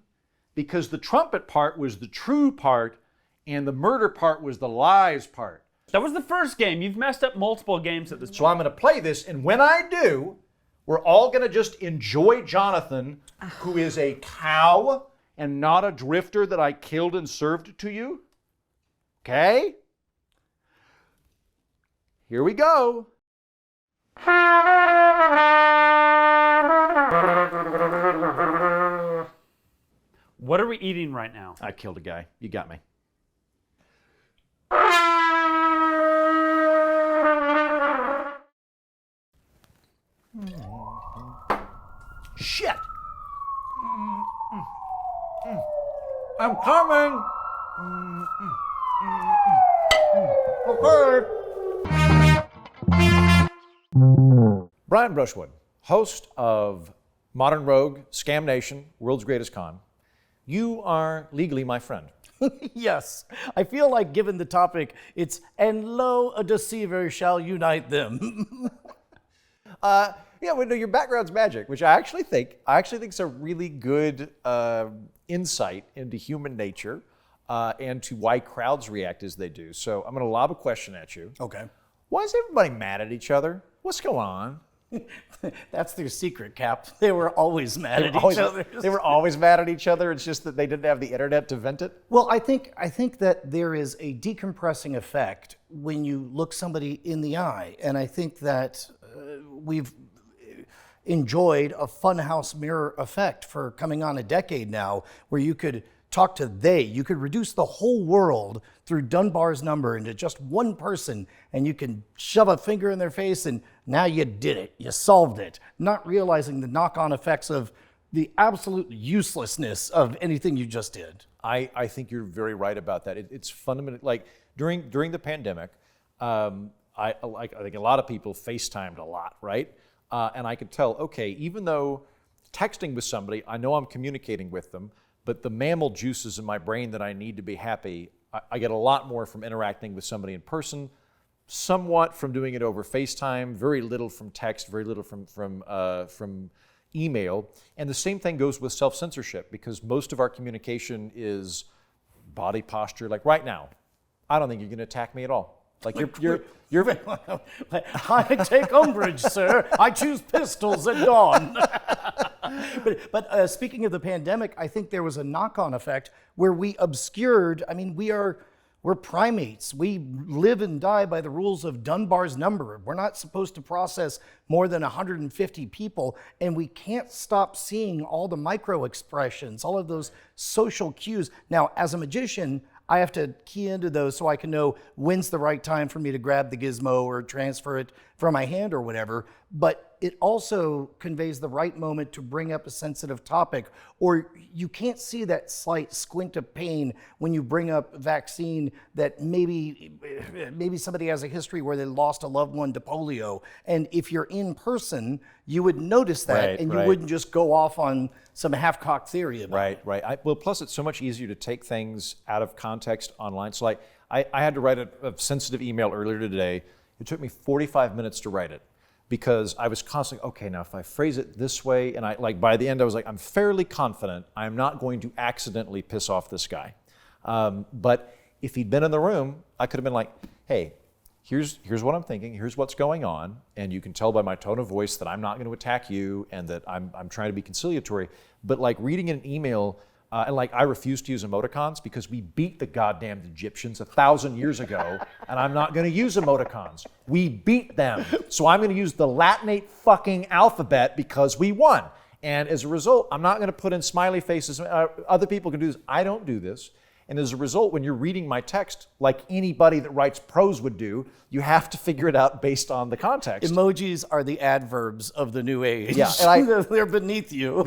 because the trumpet part was the true part and the murder part was the lies part. That was the first game. You've messed up multiple games at this point. So I'm going to play this, and when I do, we're all going to just enjoy Jonathan, who is a cow and not a drifter that I killed and served to you. Okay? Here we go. What are we eating right now? I killed a guy. You got me. Shit! I'm coming! Okay. Brian Brushwood, host of Modern Rogue, Scam Nation, World's Greatest Con. You are legally my friend. Yes, I feel like given the topic, it's "and lo, a deceiver shall unite them." Yeah, well, no, your background's magic, which I actually think is a really good insight into human nature and to why crowds react as they do. So I'm going to lob a question at you. Okay. Why is everybody mad at each other? What's going on? That's their secret, Cap. They were always mad at each other. They were always mad at each other. It's just that they didn't have the internet to vent it. Well, I think that there is a decompressing effect when you look somebody in the eye, and I think that we've enjoyed a funhouse mirror effect for coming on a decade now, where you could talk to you could reduce the whole world through Dunbar's number into just one person, and you can shove a finger in their face, and now you did it. You solved it, not realizing the knock-on effects of the absolute uselessness of anything you just did. I think you're very right about that. It's fundamental. Like during the pandemic, I think a lot of people FaceTimed a lot, right? and I could tell, okay, even though texting with somebody, I know I'm communicating with them, but the mammal juices in my brain that I need to be happy, I get a lot more from interacting with somebody in person, somewhat from doing it over FaceTime, very little from text, very little from email. And the same thing goes with self-censorship, because most of our communication is body posture. Like right now, I don't think you're going to attack me at all. Like you're I take umbrage, sir. I choose pistols at dawn. But speaking of the pandemic, I think there was a knock-on effect where we obscured. I mean, we're primates. We live and die by the rules of Dunbar's number. We're not supposed to process more than 150 people, and we can't stop seeing all the micro expressions, all of those social cues. Now, as a magician, I have to key into those so I can know when's the right time for me to grab the gizmo or transfer it from my hand or whatever. But it also conveys the right moment to bring up a sensitive topic, or you can't see that slight squint of pain when you bring up vaccine that maybe somebody has a history where they lost a loved one to polio. And if you're in person, you would notice that, and you wouldn't just go off on some half-cocked theory about it. Right. Well, plus it's so much easier to take things out of context online. So like, I had to write a sensitive email earlier today. It took me 45 minutes to write it, because I was constantly, okay, now if I phrase it this way, and by the end I was like, I'm fairly confident I'm not going to accidentally piss off this guy. But if he'd been in the room, I could have been like, hey, here's what I'm thinking, here's what's going on, and you can tell by my tone of voice that I'm not going to attack you and that I'm trying to be conciliatory. But like reading an email, and like I refuse to use emoticons because we beat the goddamn Egyptians 1,000 years ago, and I'm not going to use emoticons. We beat them. So I'm going to use the Latinate fucking alphabet because we won. And as a result, I'm not going to put in smiley faces. Other people can do this. I don't do this. And as a result, when you're reading my text, like anybody that writes prose would do, you have to figure it out based on the context. Emojis are the adverbs of the new age. Yeah, and they're beneath you.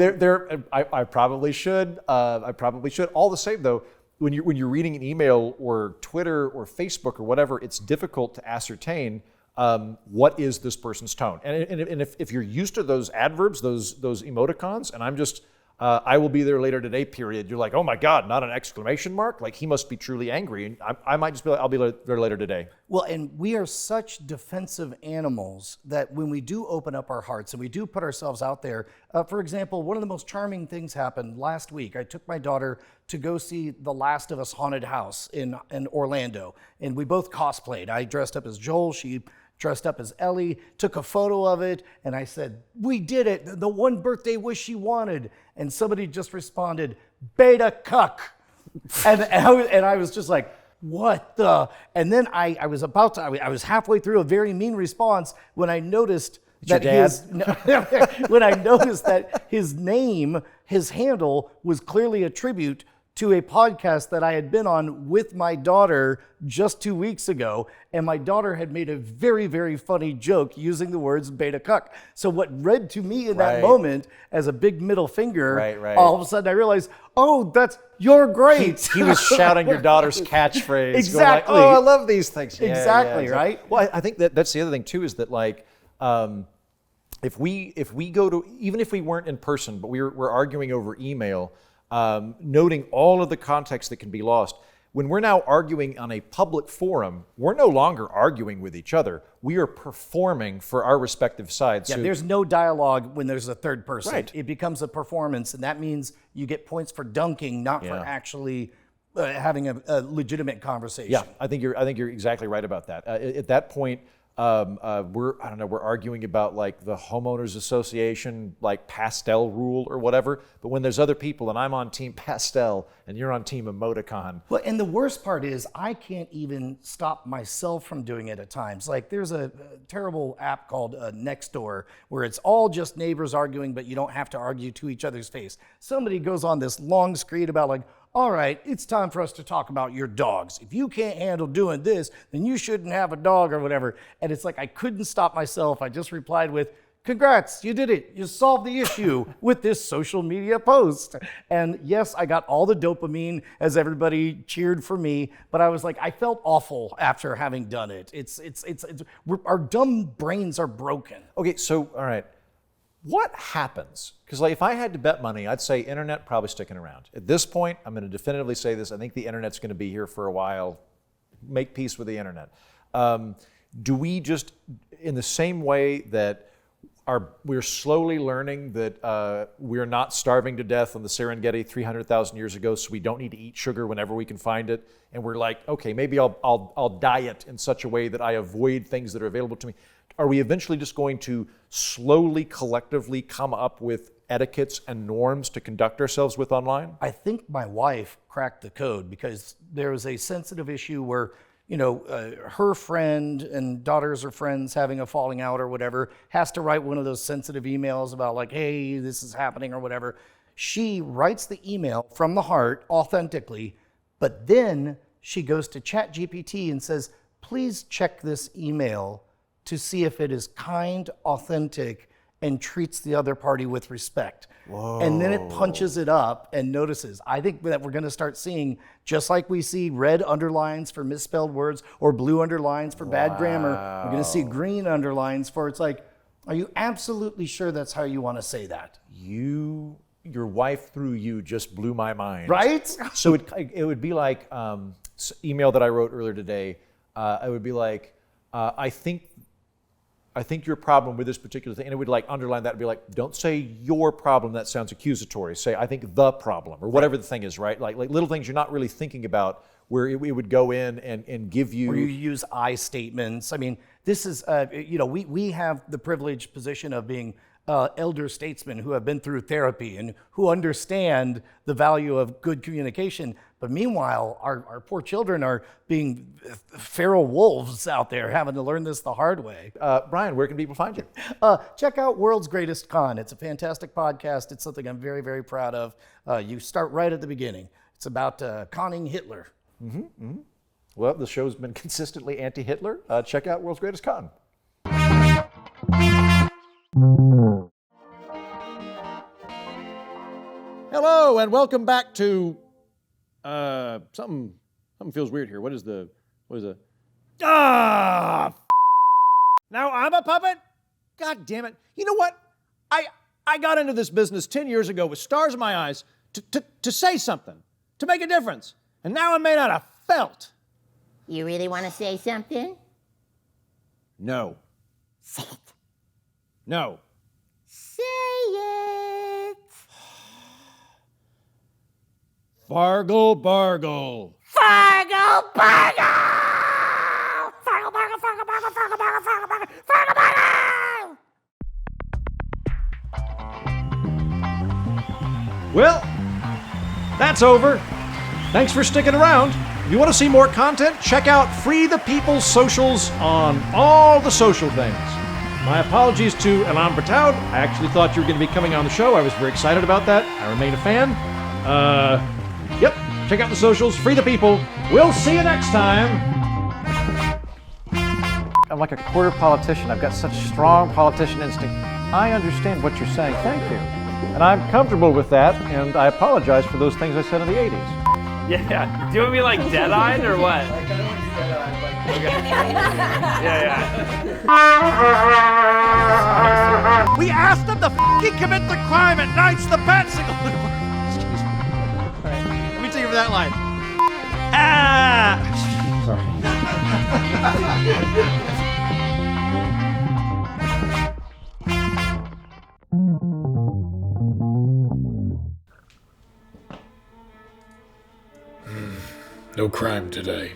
I probably should. All the same, though, when you're reading an email or Twitter or Facebook or whatever, it's difficult to ascertain what is this person's tone. And if you're used to those adverbs, those emoticons, and I'm just I will be there later today, period. You're like, oh my God, not an exclamation mark? Like he must be truly angry. And I might just be like, I'll be there later today. Well, and we are such defensive animals that when we do open up our hearts and we do put ourselves out there, for example, one of the most charming things happened last week. I took my daughter to go see The Last of Us Haunted House in Orlando. And we both cosplayed. I dressed up as Joel. She dressed up as Ellie, took a photo of it, and I said, we did it, the one birthday wish she wanted. And somebody just responded, beta cuck. And I was just like, what the? And then I was halfway through a very mean response when I noticed that his name, his handle was clearly a tribute to a podcast that I had been on with my daughter just 2 weeks ago, and my daughter had made a very, very funny joke using the words beta cuck. So what read to me in that moment as a big middle finger, all of a sudden I realized, oh, you're great. He was shouting your daughter's catchphrase. Exactly. Going like, oh, I love these things. Yeah, exactly, right? Well, I think that's the other thing too, is that like, if we go to, even if we weren't in person, but we're arguing over email, noting all of the context that can be lost. When we're now arguing on a public forum, we're no longer arguing with each other. We are performing for our respective sides. Yeah, there's no dialogue when there's a third person. Right. It becomes a performance, and that means you get points for dunking, not for actually having a legitimate conversation. Yeah, I think you're exactly right about that. At that point, we're arguing about like the homeowners association, like pastel rule or whatever. But when there's other people and I'm on team pastel and you're on team emoticon. Well, and the worst part is I can't even stop myself from doing it at times. Like there's a terrible app called Nextdoor where it's all just neighbors arguing, but you don't have to argue to each other's face. Somebody goes on this long screed about like, all right, it's time for us to talk about your dogs. If you can't handle doing this, then you shouldn't have a dog or whatever. And it's like I couldn't stop myself. I just replied with, congrats, you did it. You solved the issue with this social media post. And yes, I got all the dopamine as everybody cheered for me, but I was like, I felt awful after having done it. Our dumb brains are broken. Okay, so, all right. What happens? Because like, if I had to bet money, I'd say internet probably sticking around. At this point, I'm going to definitively say this. I think the internet's going to be here for a while. Make peace with the internet. Do we just, in the same way that we're slowly learning that we're not starving to death on the Serengeti 300,000 years ago, so we don't need to eat sugar whenever we can find it, and we're like, okay, maybe I'll diet in such a way that I avoid things that are available to me. Are we eventually just going to slowly, collectively come up with etiquettes and norms to conduct ourselves with online? I think my wife cracked the code because there was a sensitive issue where, her friend and daughters or friends having a falling out or whatever has to write one of those sensitive emails about like, hey, this is happening or whatever. She writes the email from the heart authentically, but then she goes to ChatGPT and says, please check this email to see if it is kind, authentic, and treats the other party with respect. Whoa. And then it punches it up and notices. I think that we're gonna start seeing, just like we see red underlines for misspelled words or blue underlines for bad grammar, we're gonna see green underlines for, it's like, are you absolutely sure that's how you wanna say that? Your wife through you just blew my mind. Right? So it would be like, email that I wrote earlier today, it would be like, I think your problem with this particular thing, and it would like underline that and be like, don't say your problem, that sounds accusatory. Say, I think the problem, or whatever the thing is, right? Like little things you're not really thinking about where it would go in and give you... Or you use I statements. I mean, this is, we have the privileged position of being elder statesmen who have been through therapy and who understand the value of good communication. But meanwhile, our poor children are being feral wolves out there having to learn this the hard way. Brian, where can people find you? Check out World's Greatest Con. It's a fantastic podcast. It's something I'm very, very proud of. You start right at the beginning. It's about conning Hitler. Mm-hmm, mm-hmm. Well, the show's been consistently anti-Hitler. Check out World's Greatest Con. Hello, and welcome back to something feels weird here. What is the now I'm a puppet? God damn it. You know what? I got into this business 10 years ago with stars in my eyes to say something, to make a difference. And now I'm made out of felt. You really want to say something? No. Say it. No. Say it. Fargle Bargle. Fargle Bargle! Fargle Bargle, Fargle Bargle, Fargle Bargle, Fargle Bargle, Fargle Bargle! Well, that's over. Thanks for sticking around. If you want to see more content, check out Free the People's socials on all the social things. My apologies to Aella Bertaud. I actually thought you were going to be coming on the show. I was very excited about that. I remain a fan. Yep, check out the socials, Free the People. We'll see you next time. I'm like a quarter politician. I've got such strong politician instinct. I understand what you're saying. Thank you. And I'm comfortable with that, and I apologize for those things I said in the 80s. Yeah. Do you want me like dead-eyed or what? I kind of want to be dead-eyed, like... Yeah. We asked them to f***ing commit the crime at Night's the Bat Signal. Excuse me. All right, let me take you for that line. Sorry. No crime today.